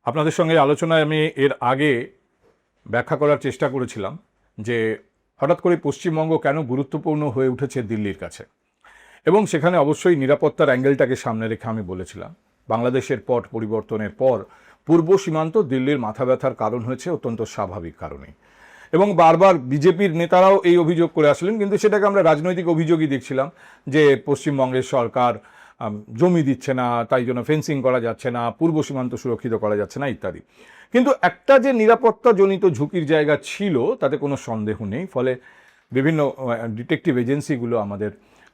আপনাদের সঙ্গে আলোচনায় আমি এর আগে ব্যাখ্যা করার চেষ্টা করেছিলাম যে হঠাৎ করে পশ্চিমবঙ্গ কেন গুরুত্বপূর্ণ হয়ে উঠেছে দিল্লির কাছে, এবং সেখানে অবশ্যই নিরাপত্তার অ্যাঙ্গেলটাকে সামনে রেখে আমি বলেছিলাম বাংলাদেশের পট পরিবর্তনের পর পূর্ব সীমান্ত দিল্লির মাথা ব্যথার কারণ হয়েছে অত্যন্ত স্বাভাবিক কারণে, এবং বারবার বিজেপির নেতারাও এই অভিযোগ করে আসলেন, কিন্তু সেটাকে আমরা রাজনৈতিক অভিযোগই দেখছিলাম যে পশ্চিমবঙ্গের সরকার জমি দিচ্ছে না, তাই জন্য ফেন্সিং করা যাচ্ছে না, পূর্ব সীমান্ত সুরক্ষিত করা যাচ্ছে না ইত্যাদি। কিন্তু একটা যে নিরাপত্তাজনিত ঝুঁকির জায়গা ছিল তাতে কোনো সন্দেহ নেই। ফলে বিভিন্ন ডিটেকটিভ এজেন্সিগুলো আমাদের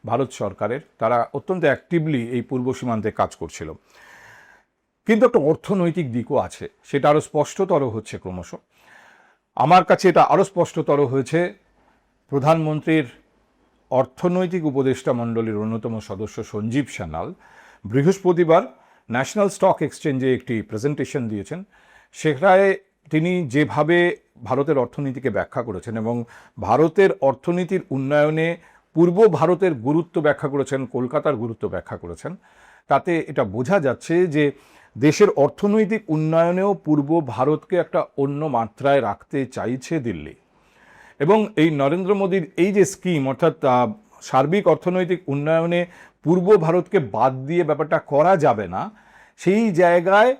ভারত সরকারের তারা অত্যন্ত অ্যাক্টিভলি এই পূর্ব সীমান্তে কাজ করছিল। কিন্তু একটা অর্থনৈতিক দিকও আছে, সেটা আরও স্পষ্টতর হচ্ছে ক্রমশ। আমার কাছে এটা আরও স্পষ্টতর হয়েছে প্রধানমন্ত্রীর অর্থনৈতিক উপদেষ্টা মণ্ডলীর অন্যতম সদস্য সঞ্জীব সান্যাল বৃহস্পতিবার ন্যাশনাল স্টক এক্সচেঞ্জে একটি প্রেজেন্টেশন দিয়েছেন। সেখানে তিনি যেভাবে ভারতের অর্থনীতিকে ব্যাখ্যা করেছেন এবং ভারতের অর্থনীতির উন্নয়নে পূর্ব ভারতের গুরুত্ব ব্যাখ্যা করেছেন, কলকাতার গুরুত্ব ব্যাখ্যা করেছেন, তাতে এটা বোঝা যাচ্ছে যে দেশের অর্থনৈতিক উন্নয়নেও পূর্ব ভারতকে একটা অন্য মাত্রায় রাখতে চাইছে দিল্লি। এবং এই নরেন্দ্র মোদীর এই যে স্কিম, অর্থাৎ সার্বিক অর্থনৈতিক উন্নয়নে পূর্ব ভারতকে বাদ দিয়ে ব্যাপারটা করা যাবে না, সেই জায়গায়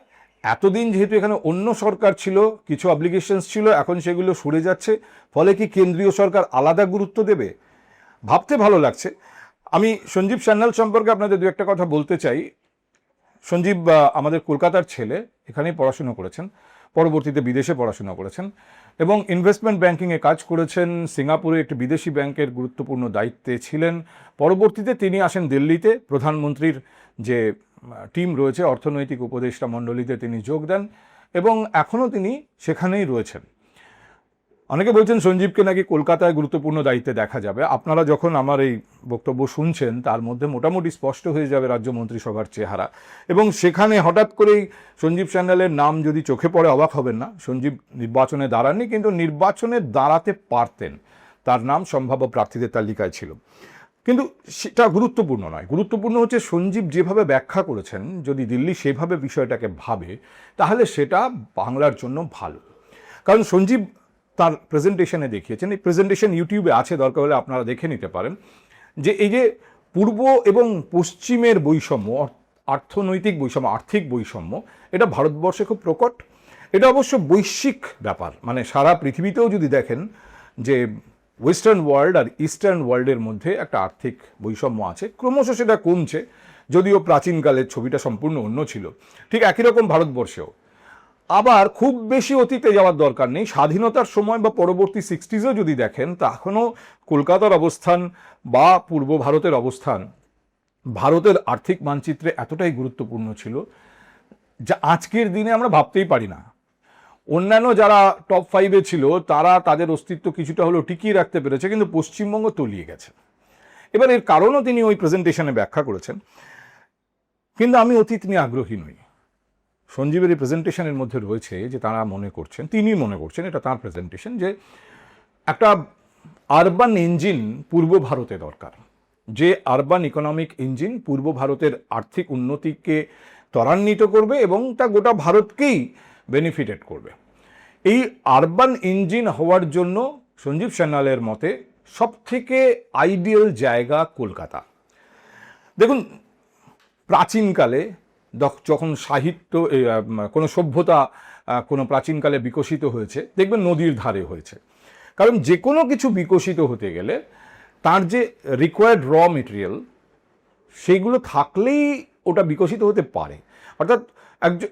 এতদিন যেহেতু এখানে অন্য সরকার ছিল, কিছু অব্লিগেশনস ছিল, এখন সেগুলো সরে যাচ্ছে। ফলে কি কেন্দ্রীয় সরকার আলাদা গুরুত্ব দেবে? ভাবতে ভালো লাগছে। আমি সঞ্জীব সান্যাল সম্পর্কে আপনাদের দু একটা কথা বলতে চাই। সঞ্জীব আমাদের কলকাতার ছেলে, এখানেই পড়াশুনো করেছেন, পরবর্তীতে বিদেশে পড়াশোনা করেছেন এবং ইনভেস্টমেন্ট ব্যাংকিংয়ে কাজ করেছেন। সিঙ্গাপুরে একটি বিদেশি ব্যাংকের গুরুত্বপূর্ণ দায়িত্বে ছিলেন। পরবর্তীতে তিনি আসেন দিল্লিতে, প্রধানমন্ত্রীর যে টিম রয়েছে অর্থনৈতিক উপদেষ্টা মণ্ডলীতে তিনি যোগ দেন এবং এখনও তিনি সেখানেই রয়েছেন। অনেকে বলছেন সঞ্জীবকে নাকি কলকাতায় গুরুত্বপূর্ণ দায়িত্বে দেখা যাবে। আপনারা যখন আমার এই বক্তব্য শুনছেন তার মধ্যে মোটামুটি স্পষ্ট হয়ে যাবে রাজ্য মন্ত্রিসভার চেহারা, এবং সেখানে হঠাৎ করেই সঞ্জীব সান্যালের নাম যদি চোখে পড়ে অবাক হবেন না। সঞ্জীব নির্বাচনে দাঁড়াননি, কিন্তু নির্বাচনে দাঁড়াতে পারতেন, তার নাম সম্ভাব্য প্রার্থীদের তালিকায় ছিল। কিন্তু সেটা গুরুত্বপূর্ণ নয়। গুরুত্বপূর্ণ হচ্ছে সঞ্জীব যেভাবে ব্যাখ্যা করেছেন, যদি দিল্লি সেভাবে বিষয়টাকে ভাবে তাহলে সেটা বাংলার জন্য ভালো। কারণ সঞ্জীব তার প্রেজেন্টেশনে দেখিয়েছেন, এই প্রেজেন্টেশন ইউটিউবে আছে, দরকার হলে আপনারা দেখে নিতে পারেন, যে এই যে পূর্ব এবং পশ্চিমের বৈষম্য, অর্থনৈতিক বৈষম্য, আর্থিক বৈষম্য, এটা ভারতবর্ষে খুব প্রকট। এটা অবশ্য বৈশ্বিক ব্যাপার, মানে সারা পৃথিবীতেও যদি দেখেন যে ওয়েস্টার্ন ওয়ার্ল্ড আর ইস্টার্ন ওয়ার্ল্ডের মধ্যে একটা আর্থিক বৈষম্য আছে, ক্রমশ সেটা কমছে, যদিও প্রাচীনকালের ছবিটা সম্পূর্ণ অন্য ছিল। ঠিক একই রকম ভারতবর্ষেও। আবার খুব বেশি অতীতে যাওয়ার দরকার নেই, স্বাধীনতার সময় বা পরবর্তী 60s যদি দেখেন, তখনও কলকাতার অবস্থান বা পূর্ব ভারতের অবস্থান ভারতের আর্থিক মানচিত্রে এতটাই গুরুত্বপূর্ণ ছিল যা আজকের দিনে আমরা ভাবতেই পারি না। অন্যান্য যারা টপ 5-এ ছিল তারা তাদের অস্তিত্ব কিছুটা হলেও টিকিয়ে রাখতে পেরেছে, কিন্তু পশ্চিমবঙ্গ তলিয়ে গেছে। এবার এর কারণও তিনি ওই প্রেজেন্টেশনে ব্যাখ্যা করেছেন। কিন্তু আমি অতীত নিয়ে আগ্রহী নই। সঞ্জীবের এই প্রেজেন্টেশনের মধ্যে রয়েছে যে তারা মনে করছেন, তিনি মনে করছেন, এটা তার প্রেজেন্টেশন, যে একটা আরবান ইঞ্জিন পূর্ব ভারতে দরকার, যে আরবান ইকোনমিক ইঞ্জিন পূর্ব ভারতের আর্থিক উন্নতিকে ত্বরান্বিত করবে এবং তা গোটা ভারতকেই বেনিফিটেড করবে। এই আরবান ইঞ্জিন হওয়ার জন্য সঞ্জীব সান্যালের মতে সবথেকে আইডিয়াল জায়গা কলকাতা। দেখুন, প্রাচীনকালে যখন সাহিত্য, কোনো সভ্যতা কোনো প্রাচীনকালে বিকশিত হয়েছে, দেখবেন নদীর ধারে হয়েছে। কারণ যে কোনো কিছু বিকশিত হতে গেলে তার যে রিকোয়ার্ড র মেটেরিয়াল, সেইগুলো থাকলেই ওটা বিকশিত হতে পারে। অর্থাৎ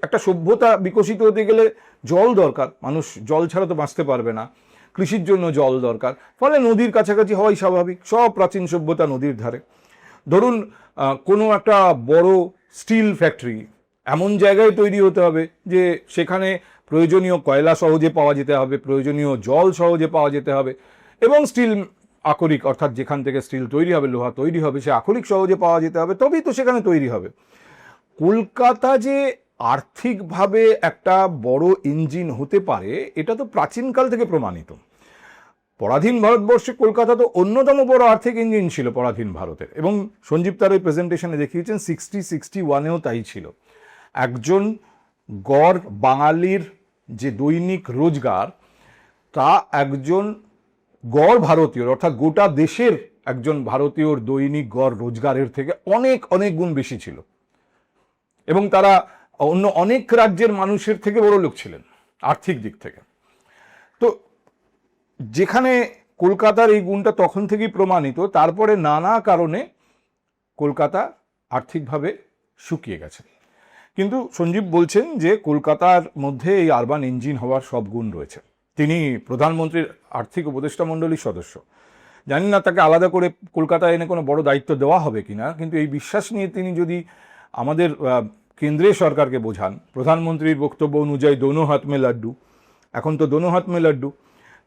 একটা সভ্যতা বিকশিত হতে গেলে জল দরকার, মানুষ জল ছাড়া তো বাঁচতে পারবে না, কৃষির জন্য জল দরকার, ফলে নদীর কাছাকাছি হওয়াই স্বাভাবিক। সব প্রাচীন সভ্যতা নদীর ধারে। ধরুন কোনো একটা বড় স্টিল ফ্যাক্টরি এমন জায়গায় তৈরি হতে হবে যে সেখানে প্রয়োজনীয় কয়লা সহজে পাওয়া যেতে হবে, প্রয়োজনীয় জল সহজে পাওয়া যেতে হবে, এবং স্টিল আকরিক, অর্থাৎ যেখান থেকে স্টিল তৈরি হবে, লোহা তৈরি হবে, সে আকরিক সহজে পাওয়া যেতে হবে, তবেই তো সেখানে তৈরি হবে। কলকাতা যে আর্থিকভাবে একটা বড় ইঞ্জিন হতে পারে, এটা তো প্রাচীনকাল থেকে প্রমাণিত। পরাধীন ভারতবর্ষে কলকাতা তো অন্যতম বড় আর্থিক ইঞ্জিন ছিল পরাধীন ভারতের, এবং সঞ্জীব তার ওই প্রেজেন্টেশনে দেখিয়েছেন 60-61-এও তাই ছিল। একজন গড় বাঙালির যে দৈনিক রোজগার তা একজন গড় ভারতীয় অর্থাৎ গোটা দেশের একজন ভারতীয়র দৈনিক গড় রোজগারের থেকে অনেক অনেক গুণ বেশি ছিল, এবং তারা অন্য অনেক রাজ্যের মানুষের থেকে বড় লোক ছিলেন আর্থিক দিক থেকে। তো যেখানে কলকাতার এই গুণটা তখন থেকেই প্রমাণিত, তারপরে নানা কারণে কলকাতা আর্থিকভাবে শুকিয়ে গেছে। কিন্তু সঞ্জীব বলছেন যে কলকাতার মধ্যে এই আরবান ইঞ্জিন হওয়ার সব গুণ রয়েছে। তিনি প্রধানমন্ত্রীর আর্থিক উপদেষ্টা মণ্ডলীর সদস্য, জানি না তাকে আলাদা করে কলকাতায় এনে কোনো বড় দায়িত্ব দেওয়া হবে কিনা, কিন্তু এই বিশ্বাস নিয়ে তিনি যদি আমাদের কেন্দ্রীয় সরকারকে বোঝান, প্রধানমন্ত্রীর বক্তব্য অনুযায়ী দোনো হাত মে লাড্ডু, এখন তো দোনো হাত মে লাড্ডু,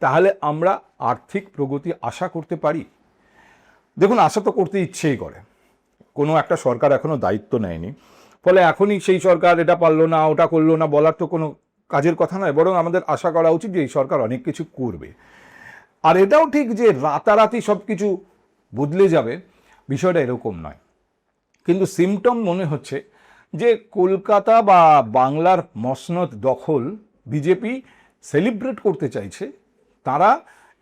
তাহলে আমরা আর্থিক প্রগতি আশা করতে পারি। দেখুন, আশা তো করতে ইচ্ছেই করে, কোনো একটা সরকার এখনো দায়িত্ব নেয়নি, ফলে এখনই সেই সরকার এটা পারলো না ওটা করলো না বলার তো কোনো কাজের কথা নয়, বরং আমাদের আশা করা উচিত যে এই সরকার অনেক কিছু করবে। আর এটাও ঠিক যে রাতারাতি সব কিছু বদলে যাবে, বিষয়টা এরকম নয়। কিন্তু সিমটম মনে হচ্ছে যে কলকাতা বা বাংলার মসনদ দখল বিজেপি সেলিব্রেট করতে চাইছে। তারা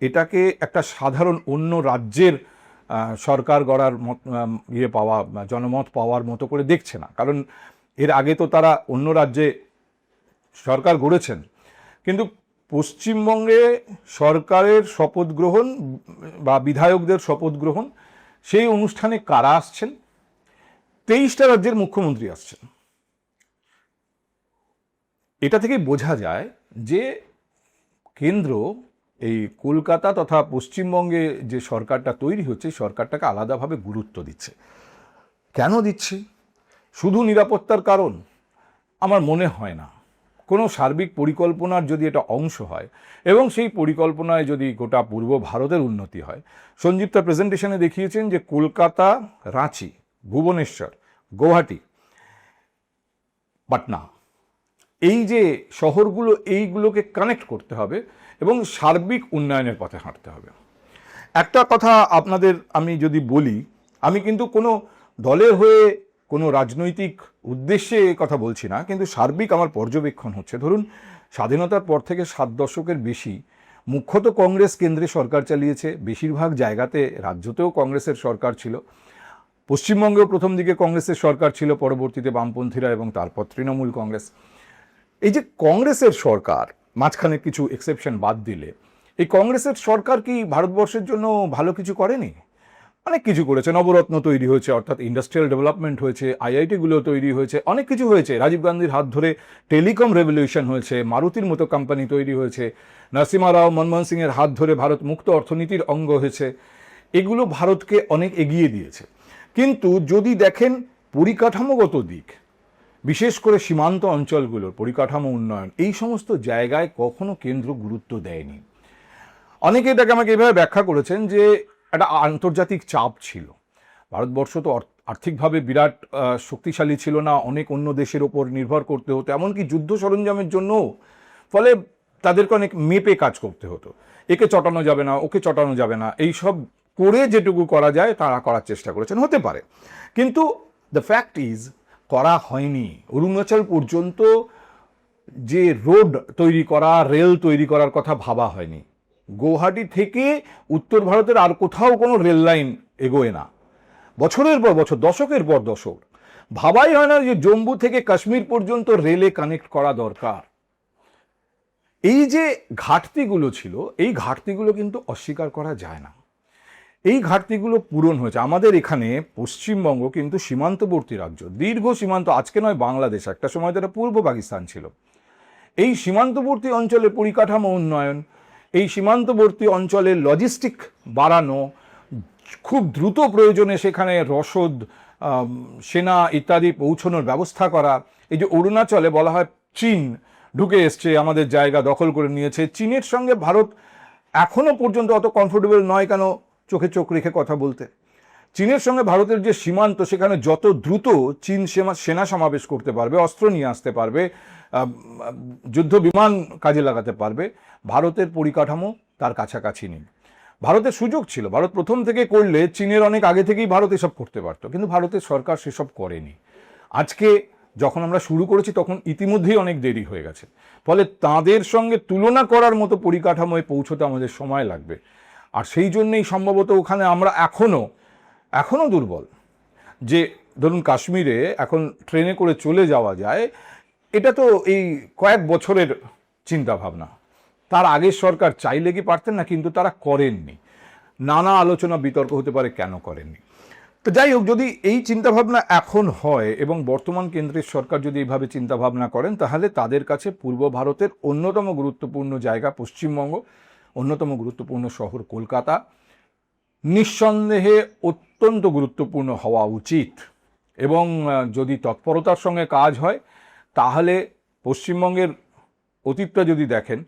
এটাকে একটা সাধারণ অন্য রাজ্যের সরকার গড়ার পাওয়া, জনমত পাওয়ার মতো করে দেখছে না, কারণ এর আগে তো তারা অন্য রাজ্যে সরকার গড়েছেন। কিন্তু পশ্চিমবঙ্গে সরকারের শপথ গ্রহণ বা বিধায়কদের শপথ গ্রহণ, সেই অনুষ্ঠানে কারা আসছেন? 23টা রাজ্যের মুখ্যমন্ত্রী আসছেন। এটা থেকেই বোঝা যায় যে কেন্দ্র এই কলকাতা তথা পশ্চিমবঙ্গে যে সরকারটা তৈরি হচ্ছে, সরকারটাকে আলাদাভাবে গুরুত্ব দিচ্ছে। কেন দিচ্ছে? শুধু নিরাপত্তার কারণ? আমার মনে হয় না। কোনো সার্বিক পরিকল্পনার যদি এটা অংশ হয় এবং সেই পরিকল্পনায় যদি গোটা পূর্ব ভারতের উন্নতি হয়, সঞ্জীব তার প্রেজেন্টেশনে দেখিয়েছেন যে কলকাতা, রাঁচি, ভুবনেশ্বর, গুয়াহাটি, পাটনা, এই যে শহরগুলো, এইগুলোকে কানেক্ট করতে হবে এবং সার্বিক উন্নয়নের পথে হাঁটতে হবে। একটা কথা আপনাদের আমি যদি বলি, আমি কিন্তু কোনো দলের হয়ে কোনো রাজনৈতিক উদ্দেশ্যে কথা বলছি না, কিন্তু সার্বিক আমার পর্যবেক্ষণ হচ্ছে, ধরুন স্বাধীনতার পর থেকে 7 দশকের বেশি মুখ্যত কংগ্রেস কেন্দ্রে সরকার চালিয়েছে, বেশিরভাগ জায়গাতে রাজ্যতেও কংগ্রেসের সরকার ছিল, পশ্চিমবঙ্গেও প্রথম দিকে কংগ্রেসের সরকার ছিল, পরবর্তীতে বামপন্থীরা এবং তারপর তৃণমূল কংগ্রেস। এই যে কংগ্রেসের সরকার, মাঝখানে কিছু এক্সেপশন বাদ দিলে, এই কংগ্রেসের সরকার কি ভারতবর্ষের জন্য ভালো কিছু করেনি? অনেক কিছু করেছে। নবরত্ন তৈরি হয়েছে, অর্থাৎ ইন্ডাস্ট্রিয়াল ডেভেলপমেন্ট হয়েছে, আইআইটিগুলো তৈরি হয়েছে, অনেক কিছু হয়েছে। রাজীব গান্ধীর হাত ধরে টেলিকম রেভলিউশন হয়েছে, মারুতির মতো কোম্পানি তৈরি হয়েছে, নরসিমহা রাও, মনমোহন সিংয়ের হাত ধরে ভারত মুক্ত অর্থনীতির অঙ্গ হয়েছে। এগুলো ভারতকে অনেক এগিয়ে দিয়েছে। কিন্তু যদি দেখেন পরিকাঠামোগত দিক, বিশেষ করে সীমান্ত অঞ্চলগুলোর পরিকাঠামো উন্নয়ন, এই সমস্ত জায়গায় কখনো কেন্দ্র গুরুত্ব দেয়নি। অনেকে এটাকে আমাকে এভাবে ব্যাখ্যা করেছেন যে একটা আন্তর্জাতিক চাপ ছিল, ভারতবর্ষ তো আর্থিকভাবে বিরাট শক্তিশালী ছিল না, অনেক অন্য দেশের ওপর নির্ভর করতে হতো, এমনকি যুদ্ধ সরঞ্জামের জন্য, ফলে তাদেরকে অনেক মেপে কাজ করতে হতো। একে চটানো যাবে না, ওকে চটানো যাবে না, এই সব করে যেটুকু করা যায় তারা করার চেষ্টা করেছেন, হতে পারে। কিন্তু দ্য ফ্যাক্ট ইজ করা হয়নি। অরুণাচল পর্যন্ত যে রোড তৈরি করা, রেল তৈরি করার কথা ভাবা হয়নি। গৌহাটি থেকে উত্তর ভারতের আর কোথাও কোনো রেল লাইন এগোয় না, বছরের পর বছর, দশকের পর দশক। ভাবাই হয় না যে জম্মু থেকে কাশ্মীর পর্যন্ত রেলে কানেক্ট করা দরকার। এই যে ঘাটতিগুলো ছিল, এই ঘাটতিগুলো কিন্তু অস্বীকার করা যায় না। এই ঘাটতিগুলো পূরণ হয়েছে। আমাদের এখানে পশ্চিমবঙ্গ কিন্তু সীমান্তবর্তী রাজ্য, দীর্ঘ সীমান্ত, আজকে নয় বাংলাদেশ, একটা সময় তো এটা পূর্ব পাকিস্তান ছিল। এই সীমান্তবর্তী অঞ্চলে পরিকাঠামো উন্নয়ন, এই সীমান্তবর্তী অঞ্চলের লজিস্টিক বাড়ানো, খুব দ্রুত প্রয়োজনে সেখানে রসদ, সেনা ইত্যাদি পৌঁছানোর ব্যবস্থা করা। এই যে অরুণাচলে বলা হয় চীন ঢুকে এসছে, আমাদের জায়গা দখল করে নিয়েছে, চীনের সঙ্গে ভারত এখনো পর্যন্ত অত কমফোর্টেবল নয় কেন চোখে চোখ রেখে কথা বলতে? চীনের সঙ্গে ভারতের যে সীমান্ত, সেখানে যত দ্রুত চীন সেনা সমাবেশ করতে পারবে, অস্ত্র নিয়ে আসতে পারবে, যুদ্ধ বিমান কাজে লাগাতে পারবে, ভারতের পরিকাঠামো তার কাছাকাছি নেই। ভারতের সুযোগ ছিল, ভারত প্রথম থেকে করলে চীনের অনেক আগে থেকেই ভারত এসব করতে পারত, কিন্তু ভারতের সরকার সেসব করেনি। আজকে যখন আমরা শুরু করেছি তখন ইতিমধ্যেই অনেক দেরি হয়ে গেছে, ফলে তাদের সঙ্গে তুলনা করার মতো পরিকাঠামোয় পৌঁছতে আমাদের সময় লাগবে। আর সেই জন্যেই সম্ভবত ওখানে আমরা এখনও দুর্বল। যে ধরুন কাশ্মীরে এখন ট্রেনে করে চলে যাওয়া যায়, এটা তো এই কয়েক বছরের চিন্তা ভাবনা। তার আগের সরকার চাইলে কি পারতেন না, কিন্তু তারা করেননি। নানা আলোচনা বিতর্ক হতে পারে কেন করেননি। তো যাই হোক, যদি এই চিন্তাভাবনা এখন হয় এবং বর্তমান কেন্দ্রের সরকার যদি এইভাবে চিন্তাভাবনা করেন, তাহলে তাদের কাছে পূর্ব ভারতের অন্যতম গুরুত্বপূর্ণ জায়গা পশ্চিমবঙ্গ, অন্যতম গুরুত্বপূর্ণ শহর কলকাতা নিঃসন্দেহে অত্যন্ত গুরুত্বপূর্ণ হওয়া উচিত। এবং যদি তৎপরতার সঙ্গে কাজ হয়, তাহলে পশ্চিমবঙ্গের অতীতটা যদি দেখেন,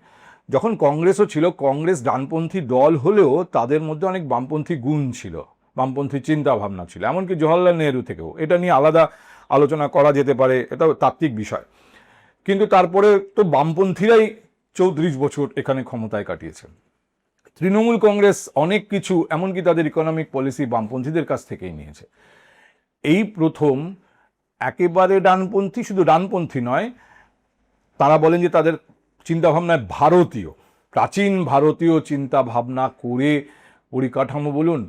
যখন কংগ্রেসও ছিল, কংগ্রেস ডানপন্থী দল হলেও তাদের মধ্যে অনেক বামপন্থী গুণ ছিল, বামপন্থী চিন্তা ভাবনা ছিল, এমনকি জওহরলাল নেহরু থেকেও। এটা নিয়ে আলাদা আলোচনা করা যেতে পারে, এটা তাত্ত্বিক বিষয়। কিন্তু তারপরে তো বামপন্থীরাই 34 বছর এখানে ক্ষমতায় কাটিয়েছে। তৃণমূল কংগ্রেস অনেক কিছু, এমনকি তাদের ইকোনমিক পলিসি বামপন্থীদের কাছ থেকেই নিয়েছে। এই প্রথম একেবারে ডানপন্থী, শুধু ডানপন্থী নয়, তারা বলেন যে তাদের চিন্তাভাবনায় ভারতীয়, প্রাচীন ভারতীয় চিন্তা ভাবনা করে পরিকাঠামো বলুন,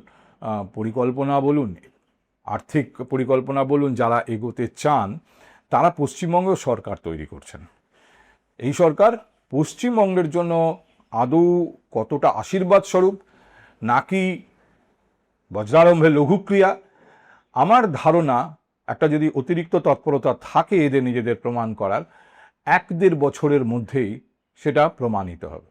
পরিকল্পনা বলুন, আর্থিক পরিকল্পনা বলুন, যারা এগোতে চান, তারা পশ্চিমবঙ্গ সরকার তৈরি করছেন। এই সরকার পশ্চিমবঙ্গের জন্য আদৌ কতটা আশীর্বাদ স্বরূপ নাকি বজ্রারম্ভে লঘুক্রিয়া, আমার ধারণা একটা যদি অতিরিক্ত তৎপরতা থাকে এদের নিজেদের প্রমাণ করার, 1-1.5 বছরের মধ্যেই সেটা প্রমাণিত হবে।